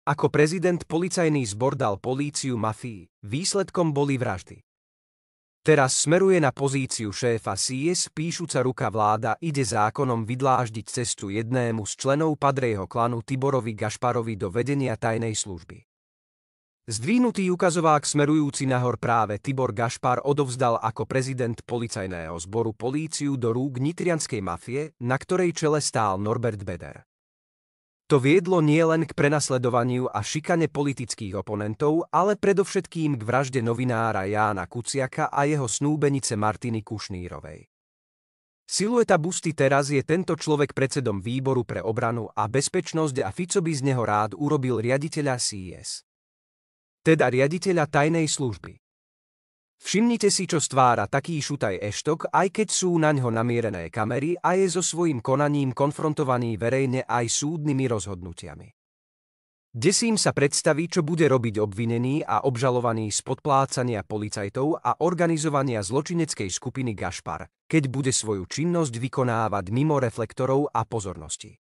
Ako prezident policajný zbor dal políciu mafii, výsledkom boli vraždy. Teraz smeruje na pozíciu šéfa SIS, píšuca ruka vláda ide zákonom vydláždiť cestu jednému z členov Padrejho klanu Tiborovi Gašparovi do vedenia tajnej služby. Zdvihnutý ukazovák smerujúci nahor práve Tibor Gašpar odovzdal ako prezident policajného zboru políciu do rúk nitrianskej mafie, na ktorej čele stál Norbert Beder. To viedlo nielen k prenasledovaniu a šikane politických oponentov, ale predovšetkým k vražde novinára Jána Kuciaka a jeho snúbenice Martiny Kušnírovej. Silueta busty teraz je tento človek predsedom výboru pre obranu a bezpečnosť a Fico by z neho rád urobil riaditeľa SIS. Teda riaditeľa tajnej služby. Všimnite si, čo stvára taký šutaj eštok, aj keď sú naňho namierené kamery a je so svojím konaním konfrontovaný verejne aj súdnymi rozhodnutiami. Desím sa predstaviť, čo bude robiť obvinený a obžalovaný z podplácania policajtov a organizovania zločineckej skupiny Gašpar, keď bude svoju činnosť vykonávať mimo reflektorov a pozornosti.